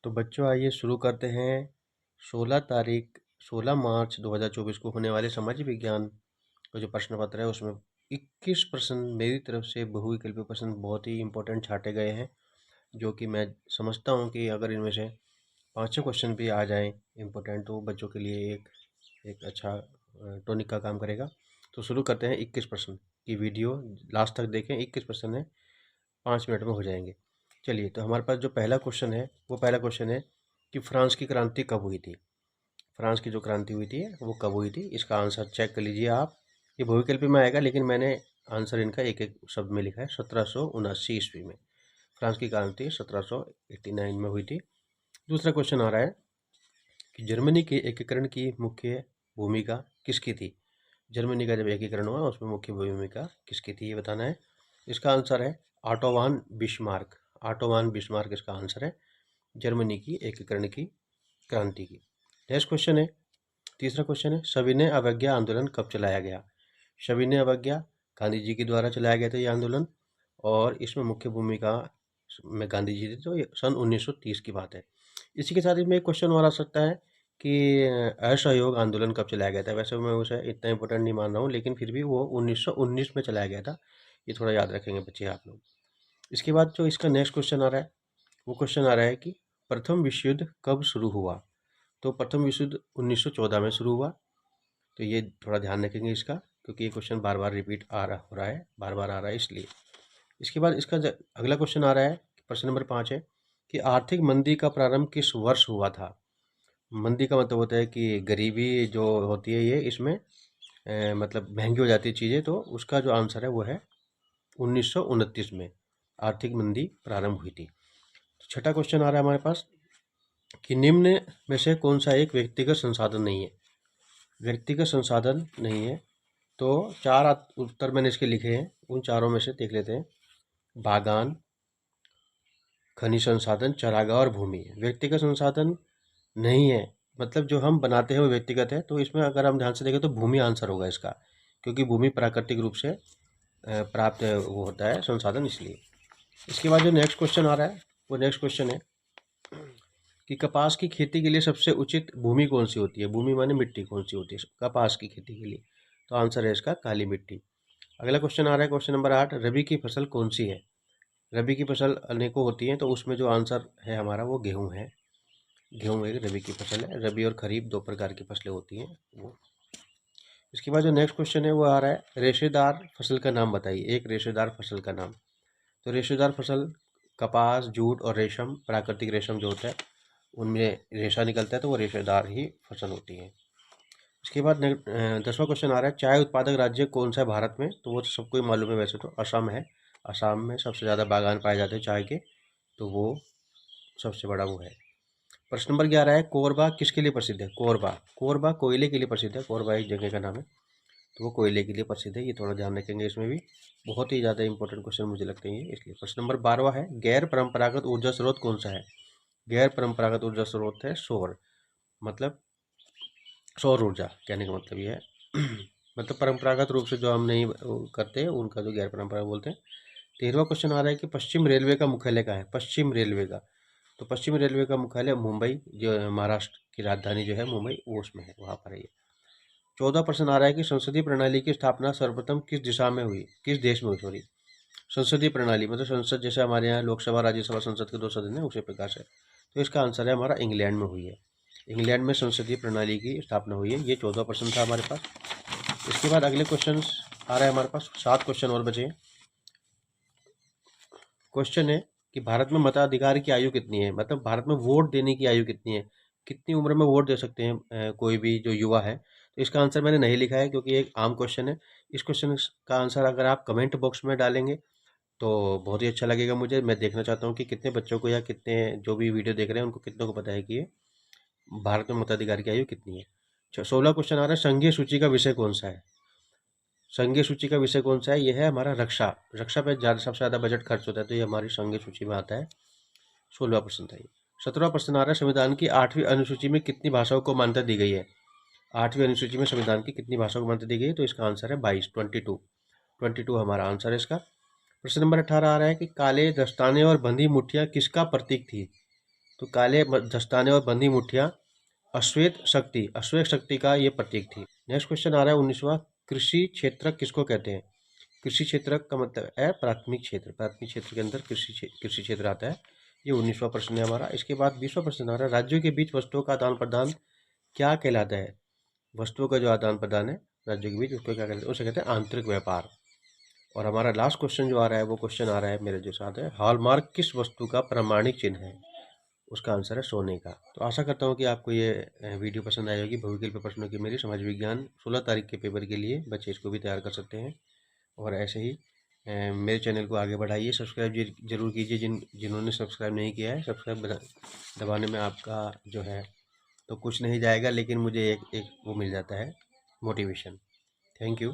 तो बच्चों आइए शुरू करते हैं 16 मार्च 2024 को होने वाले सामाजिक विज्ञान का जो प्रश्न पत्र है उसमें 21 प्रश्न मेरी तरफ से बहुविकल्पीय प्रश्न बहुत ही इंपॉर्टेंट छाटे गए हैं, जो कि मैं समझता हूं कि अगर इनमें से 5-6 क्वेश्चन भी आ जाएं इम्पोर्टेंट तो बच्चों के लिए एक अच्छा टॉनिक का काम करेगा। तो शुरू करते हैं। 21 प्रश्न की वीडियो लास्ट तक देखें। 21 प्रश्न है, 5 मिनट में हो जाएंगे। चलिए, तो हमारे पास जो पहला क्वेश्चन है वो पहला क्वेश्चन है कि फ्रांस की क्रांति कब हुई थी। फ्रांस की जो क्रांति हुई थी वो कब हुई थी, इसका आंसर चेक कर लीजिए आप। ये बहुविकल्पी में आएगा, लेकिन मैंने आंसर इनका एक एक शब्द में लिखा है। 1779 ईस्वी में फ्रांस की क्रांति 1789 में हुई थी। दूसरा क्वेश्चन आ रहा है कि जर्मनी के एकीकरण की मुख्य भूमिका किसकी थी। जर्मनी का जब एकीकरण हुआ उसमें मुख्य भूमिका किसकी थी, ये बताना है। इसका आंसर है ऑटोवान बिस्मार्क। ऑटोवान बिस्मार्क इसका आंसर है, जर्मनी की एकीकरण की क्रांति की। नेक्स्ट क्वेश्चन है, तीसरा क्वेश्चन है, सविनय अवज्ञा आंदोलन कब चलाया गया। सविनय अवज्ञा गांधी जी के द्वारा चलाया गया था ये आंदोलन, और इसमें मुख्य भूमिका में गांधी जी थे। तो ये सन 1930 की बात है। इसी के साथ ही में एक क्वेश्चन और आ सकता है कि असहयोग आंदोलन कब चलाया गया था। वैसे मैं उसे इतना इंपॉर्टेंट नहीं मान रहा हूँ, लेकिन फिर भी वो 1919 में चलाया गया था। ये थोड़ा याद रखेंगे बच्चे आप लोग। इसके बाद जो इसका नेक्स्ट क्वेश्चन आ रहा है वो क्वेश्चन आ रहा है कि प्रथम विश्व युद्ध कब शुरू हुआ। तो प्रथम विश्व युद्ध 1914 में शुरू हुआ। तो ये थोड़ा ध्यान रखेंगे इसका, क्योंकि ये क्वेश्चन बार बार रिपीट हो रहा है, बार बार आ रहा है इसलिए। इसके बाद इसका अगला क्वेश्चन आ रहा है, प्रश्न नंबर 5 है कि आर्थिक मंदी का प्रारंभ किस वर्ष हुआ था। मंदी का मतलब होता है कि गरीबी जो होती है, ये इसमें मतलब महंगी हो जाती है चीज़ें। तो उसका जो आंसर है वो है 1929 में आर्थिक मंदी प्रारंभ हुई थी। तो छठा क्वेश्चन आ रहा है हमारे पास कि निम्न में से कौन सा एक व्यक्तिगत संसाधन नहीं है। व्यक्तिगत संसाधन नहीं है, तो चार उत्तर मैंने इसके लिखे हैं, उन चारों में से देख लेते हैं। बागान, खनिज संसाधन, चारागाह और भूमि। व्यक्तिगत संसाधन नहीं है, मतलब जो हम बनाते हैं वो व्यक्तिगत है। तो इसमें अगर हम ध्यान से देखें तो भूमि आंसर होगा इसका, क्योंकि भूमि प्राकृतिक रूप से प्राप्त वो होता है संसाधन, इसलिए। इसके बाद जो नेक्स्ट क्वेश्चन आ रहा है वो नेक्स्ट क्वेश्चन है कि कपास की खेती के लिए सबसे उचित भूमि कौन सी होती है। भूमि माने मिट्टी कौन सी होती है कपास की खेती के लिए। तो आंसर है इसका काली मिट्टी। अगला क्वेश्चन आ रहा है क्वेश्चन नंबर 8, रबी की फसल कौन सी है। रबी की फसल अनेकों होती हैं, तो उसमें जो आंसर है हमारा वो गेहूँ है। गेहूँ एक रबी की फसल है। रबी और खरीफ दो प्रकार की फसलें होती हैं वो। इसके बाद जो नेक्स्ट क्वेश्चन है वो आ रहा है, रेशेदार फसल का नाम बताइए। एक रेशेदार फसल का नाम। तो रेशेदार फसल कपास, जूट और रेशम, प्राकृतिक रेशम जो होता है उनमें रेशा निकलता है, तो वो रेशेदार ही फसल होती है। इसके बाद 10वां क्वेश्चन आ रहा है, चाय उत्पादक राज्य कौन सा है भारत में। तो वो तो सबको ही मालूम है, वैसे तो असम है। असम में सबसे ज़्यादा बागान पाए जाते हैं चाय के, तो वो सबसे बड़ा वो है। प्रश्न नंबर 11 है, कोरबा किसके लिए प्रसिद्ध है। कोरबा, कोरबा कोयले के लिए प्रसिद्ध है। कोरबा एक जगह का नाम है, तो वो कोयले के लिए प्रसिद्ध है। ये थोड़ा ध्यान रखेंगे, इसमें भी बहुत ही ज़्यादा इंपॉर्टेंट क्वेश्चन मुझे लगते हैं इसलिए। प्रश्न नंबर 12 है, गैर परंपरागत ऊर्जा स्रोत कौन सा है। गैर परंपरागत ऊर्जा स्रोत है सौर, मतलब सौर ऊर्जा कहने का मतलब ये है मतलब परंपरागत रूप से जो हम नहीं करते उनका जो गैर परंपरागत बोलते हैं। 13वां क्वेश्चन आ रहा है कि पश्चिम रेलवे का मुख्यालय कहाँ है। पश्चिम रेलवे का, तो पश्चिम रेलवे का मुख्यालय मुंबई, जो महाराष्ट्र की राजधानी जो है मुंबई, वो उसमें है, वहाँ पर है ये। 14 प्रश्न आ रहा है कि संसदीय प्रणाली की स्थापना सर्वप्रथम किस दिशा में हुई, किस देश में हुई, सॉरी। संसदीय प्रणाली मतलब संसद, जैसे हमारे यहाँ लोकसभा राज्यसभा संसद के दो सदन है, उसी प्रकार से। तो इसका आंसर है हमारा इंग्लैंड में हुई है। इंग्लैंड में संसदीय प्रणाली की स्थापना हुई है। ये 14 प्रश्न था हमारे पास। इसके बाद अगले क्वेश्चन आ रहा है हमारे पास, 7 क्वेश्चन और बचे हैं। क्वेश्चन है कि भारत में मताधिकार की आयु कितनी है, मतलब भारत में वोट देने की आयु कितनी है। कितनी उम्र में वोट दे सकते हैं कोई भी जो युवा है। तो इसका आंसर मैंने नहीं लिखा है, क्योंकि एक आम क्वेश्चन है। इस क्वेश्चन का आंसर अगर आप कमेंट बॉक्स में डालेंगे तो बहुत ही अच्छा लगेगा मुझे। मैं देखना चाहता हूँ कि कितने बच्चों को या कितने जो भी वीडियो देख रहे हैं उनको कितनों को पता है कि ये भारत में मताधिकार की आयु कितनी है। 16 क्वेश्चन आ रहा है, संघीय सूची का विषय कौन सा है। संघीय सूची का विषय कौन सा है, ये है हमारा रक्षा। रक्षा पे सबसे ज़्यादा बजट खर्च होता है, तो ये हमारी संघीय सूची में आता है। 16वां प्रश्न था ये। 17वां प्रश्न आ रहा है, संविधान की 8वीं अनुसूची में कितनी भाषाओं को मान्यता दी गई है। 8वीं अनुसूची में संविधान की कितनी भाषाओं को मान्यता दी गई है। तो इसका आंसर है 22, 22 हमारा आंसर है इसका। प्रश्न नंबर 18 आ रहा है कि काले दस्ताने और बंधी मुठ्ठियां किसका प्रतीक थी। तो काले दस्ताने और बंधी मुठ्ठियाँ अश्वेत शक्ति का ये प्रतीक थी। नेक्स्ट क्वेश्चन आ रहा है 19वां, कृषि क्षेत्रक किसको कहते हैं? कृषि क्षेत्रक का मतलब है प्राथमिक क्षेत्र। प्राथमिक क्षेत्र के अंदर कृषि क्षेत्र आता है। ये 19वां प्रश्न है हमारा। इसके बाद 20वां प्रश्न आ रहा है, राज्यों के बीच वस्तुओं का आदान प्रदान क्या कहलाता है? वस्तुओं का जो आदान प्रदान है राज्यों के बीच, उसको क्या कहते हैं? उसे कहते हैं आंतरिक व्यापार। और हमारा लास्ट क्वेश्चन जो आ रहा है, वो क्वेश्चन आ रहा है मेरे जो साथ है, हॉलमार्क किस वस्तु का प्रमाणिक चिन्ह है? उसका आंसर है सोने का। तो आशा करता हूँ कि आपको ये वीडियो पसंद आई होगी। भूगोल के प्रश्नों की मेरी समाज विज्ञान 16 तारीख के पेपर के लिए बच्चे इसको भी तैयार कर सकते हैं। और ऐसे ही मेरे चैनल को आगे बढ़ाइए, सब्सक्राइब जरूर कीजिए। जिन्होंने सब्सक्राइब नहीं किया है, सब्सक्राइब दबाने में आपका जो है तो कुछ नहीं जाएगा, लेकिन मुझे एक वो मिल जाता है मोटिवेशन। Thank you.